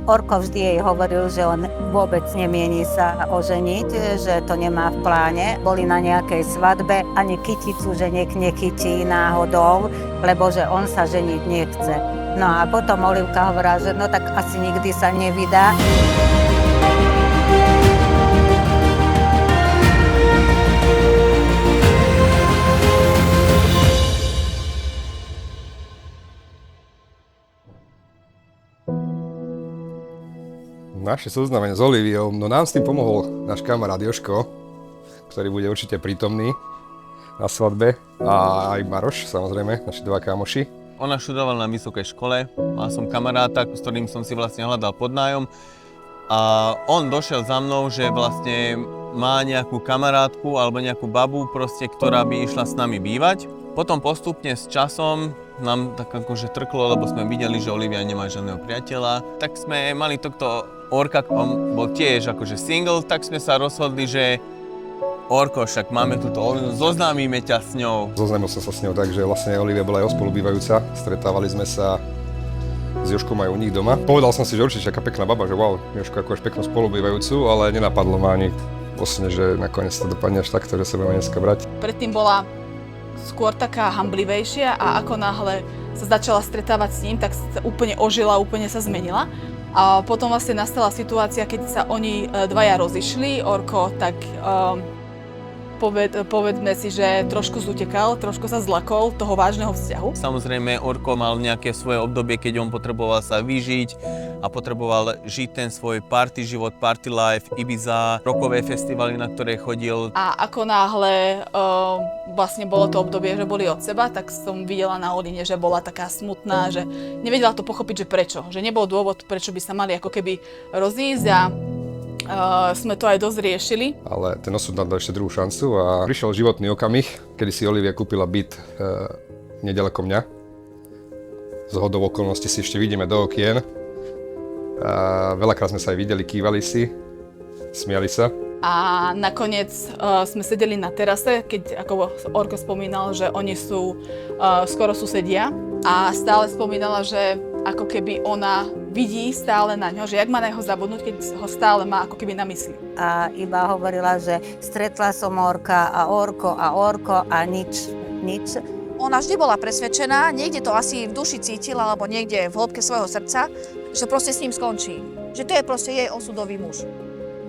Orko vždy jej hovoril, že on vôbec nemieni sa oženiť, že to nemá v pláne. Boli na nejakej svadbe, ani kyticu, že nechytí náhodou, lebo že on sa ženiť nechce. No a potom Olivka hovorila, že no tak asi nikdy sa nevydá. Naše zoznamenie s Oliviou, no nám s tým pomohol náš kamarát Jožko, ktorý bude určite prítomný na svadbe, a aj Maroš, samozrejme, naši dva kamoši. Ona študovala na vysokej škole, mal som kamaráta, s ktorým som si vlastne hľadal podnájom a on došiel za mnou, že vlastne má nejakú kamarátku alebo nejakú babu proste, ktorá by išla s nami bývať. Potom postupne s časom nám tak akože trklo, lebo sme videli, že Olivia nemá žiadneho priateľa. Tak sme mali tohto Orka, on bol tiež akože single, tak sme sa rozhodli, že Orko, však máme túto Oliviu, zoznámime ťa s ňou. Zoznámil som sa s ňou tak, že vlastne Olivia bola aj spolubývajúca. Stretávali sme sa s Jožkom aj u nich doma. Povedal som si, že určite aká pekná baba, že wow, Jožko ako až peknú spolubývajúcu, ale nenapadlo ma ani vlastne, že nakoniec to dopadne až takto, že sa budeme dneska brať. Predtým bola skôr taká hamblivejšia a ako náhle sa začala stretávať s ním, tak sa úplne ožila, úplne sa zmenila. A potom vlastne nastala situácia, keď sa oni dvaja rozišli. Orko tak povedzme si, že trošku zutekal, trošku sa zlakol toho vážneho vzťahu. Samozrejme, Orko mal nejaké svoje obdobie, keď on potreboval sa vyžiť a potreboval žiť ten svoj party život, party life, Ibiza, rokové festivaly, na ktoré chodil. A ako náhle vlastne bolo to obdobie, že boli od seba, tak som videla na Oline, že bola taká smutná, že nevedela to pochopiť, že prečo. Že nebol dôvod, prečo by sa mali ako keby rozísť a sme to aj dosť riešili. Ale ten osud nám dal ešte druhú šancu a prišiel životný okamih, kedy si Olivia kúpila byt nedaleko mňa. Zhodou okolností si ešte vidíme do okien. Veľakrát sme sa aj videli, kývali si, smiali sa. A nakoniec sme sedeli na terase, keď ako Orko spomínal, že oni sú skoro susedia a stále spomínala, že ako keby ona vidí stále na ňo, že jak má na jeho zabudnúť, keď ho stále má ako keby na mysli. A iba hovorila, že stretla som Orka a Orko a nič. Ona vždy bola presvedčená, niekde to asi v duši cítila, alebo niekde v hĺbke svojho srdca, že proste s ním skončí. Že to je proste jej osudový muž.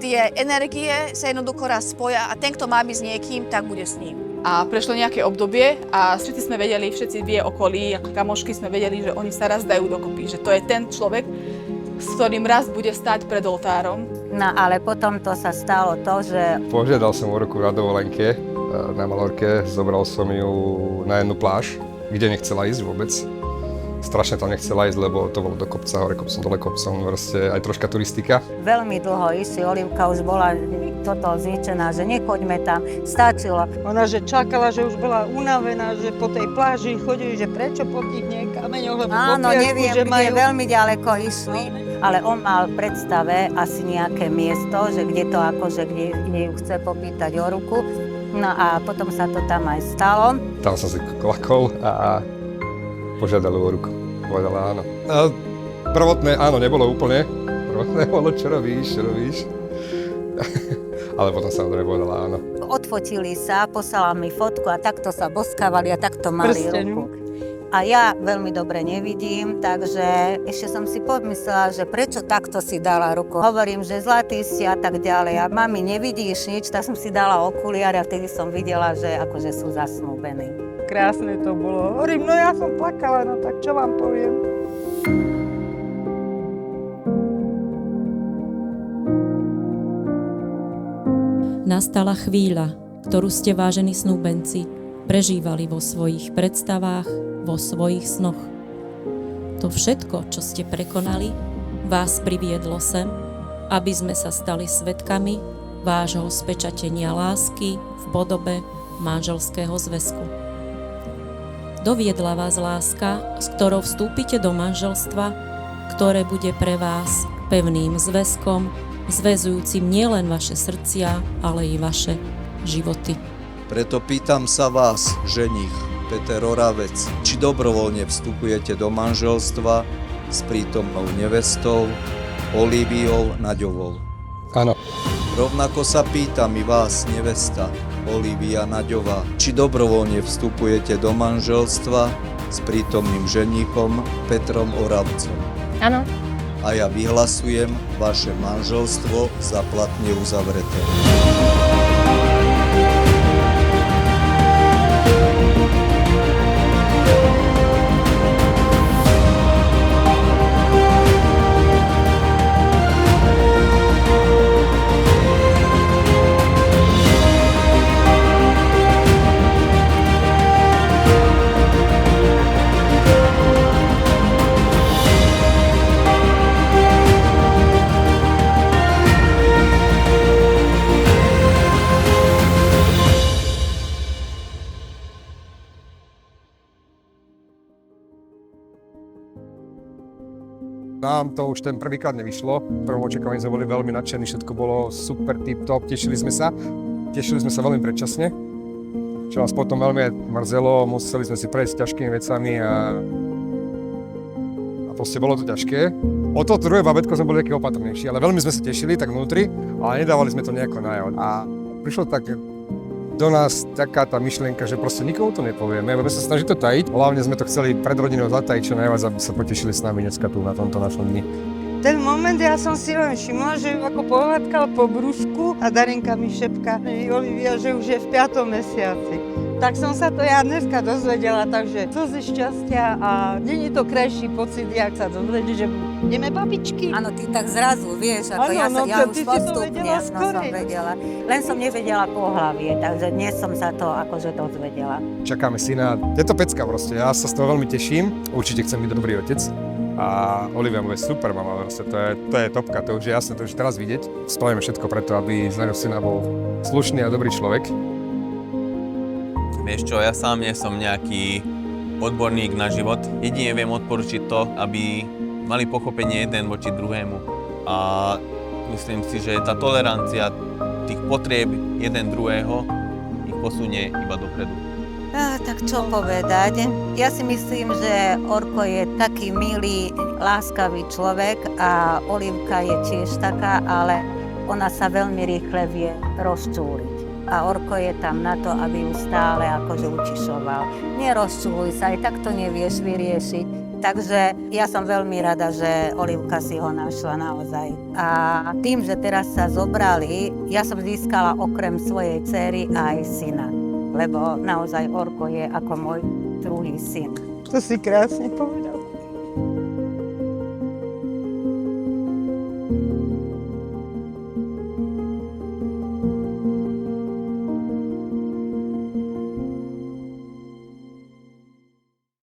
Tie energie sa jednoducho raz spoja a ten, kto má byť s niekým, tak bude s ním. A prešlo nejaké obdobie a všetci sme vedeli, všetci v jej okolí, ako kamošky sme vedeli, že oni sa raz dajú dokopy, že to je ten človek, s ktorým raz bude stáť pred oltárom. No ale potom to sa stalo to, že... Požiadal som Orku na dovolenke na Malorke, zobral som ju na jednu pláž, kde nechcela ísť vôbec. Strašne tam nechcela ísť, lebo to bolo do kopca, hore kopcom, dole kopcom, proste aj troška turistika. Veľmi dlho išli, Olivka už bola toto zničená, že nechoďme tam, stačilo. Ona, že čakala, že už bola unavená, že po tej pláži chodili, že prečo po tých kameňoch, lebo áno, po piasku, neviem, že majú... veľmi ďaleko išli, ale on mal v predstave asi nejaké miesto, že kde to akože, kde ju chce popýtať o ruku. No a potom sa to tam aj stalo. Tam som si klakol a požiadali o ruku. Povedala áno. A prvotné áno nebolo úplne. Prvotné bolo, čo robíš. Ale potom samozrejme povedala áno. Odfotili sa, poslala mi fotku a takto sa boskávali a takto mali ruku. A ja veľmi dobre nevidím, takže ešte som si pomyslela, že prečo takto si dala ruku. Hovorím, že zlatý si a tak ďalej. A mami, nevidíš nič, tak som si dala okuliare a vtedy som videla, že akože sú zasnúbení. Krásne to bolo. Hovorím, no ja som plakala, no tak čo vám poviem. Nastala chvíľa, ktorú ste, vážení snúbenci, prežívali vo svojich predstavách, vo svojich snoch. To všetko, čo ste prekonali, vás priviedlo sem, aby sme sa stali svedkami vášho spečatenia lásky v podobe manželského zväzku. Doviedla vás láska, s ktorou vstúpite do manželstva, ktoré bude pre vás pevným zväzkom, zväzujúcim nielen vaše srdcia, ale i vaše životy. Preto pýtam sa vás, ženich Peter Oravec, či dobrovoľne vstupujete do manželstva s prítomnou nevestou Oliviou Naďovou. Áno. Rovnako sa pýtam i vás, nevesta Olivia Naďová, či dobrovoľne vstupujete do manželstva s prítomným ženíchom Petrom Oravcom. Áno. A ja vyhlasujem vaše manželstvo za platne uzavreté. Nám to už ten prvýkrát nevyšlo. V prvom očakávaní sme boli veľmi nadšení, všetko bolo super tip-top, tešili sme sa veľmi predčasne, čo nás potom veľmi mrzelo, museli sme si prejsť ťažkými vecami a proste bolo to ťažké. O to druhé babetko sme boli takí opatrnejší, ale veľmi sme sa tešili tak vnútri, ale nedávali sme to nejako najavo. A prišlo tak do nás taká tá myšlienka, že proste nikomu to nepovieme, budeme sa snažiť to tajiť. Hlavne sme to chceli pred rodinou zatajiť čo najviac, aby sa potešili s nami dneska tu na tomto našom dni. Ten moment ja som si len všimla, že ju ako pohľadkal po brúšku a Darinka mi šepká, Olivia, že už je v 5. mesiaci. Tak som sa to ja dneska dozvedela, takže slzy šťastia a není to krajší pocit, jak sa dozvedieť, že ideme babičky. Áno, ty tak zrazu, vieš, ako ja už postupne som vedela. Len som nevedela pohlavie, takže dnes som sa to akože dozvedela. Čakáme syna, je to pecka proste, ja sa z toho veľmi teším, určite chcem byť dobrý otec. A Olivia bude super mama, proste, to je topka, to už je jasné, to už teraz vidieť. Spravíme všetko preto, aby z nášho syna bol slušný a dobrý človek. Vieš čo, ja sám nie som nejaký odborník na život. Jedine viem odporučiť to, aby mali pochopenie jeden voči druhému. A myslím si, že tá tolerancia tých potrieb jeden druhého ich posunie iba dopredu. Tak čo povedať? Ja si myslím, že Orko je taký milý, láskavý človek a Olivka je tiež taká, ale ona sa veľmi rýchle vie rozčúliť. A Orko je tam na to, aby ju stále akože utišoval. Nerozčúluj sa, aj tak to nevieš vyriešiť. Takže ja som veľmi rada, že Olivka si ho našla naozaj. A tým, že teraz sa zobrali, ja som získala okrem svojej dcery aj syna. Lebo naozaj Orko je ako môj druhý syn. To si krásne povedal.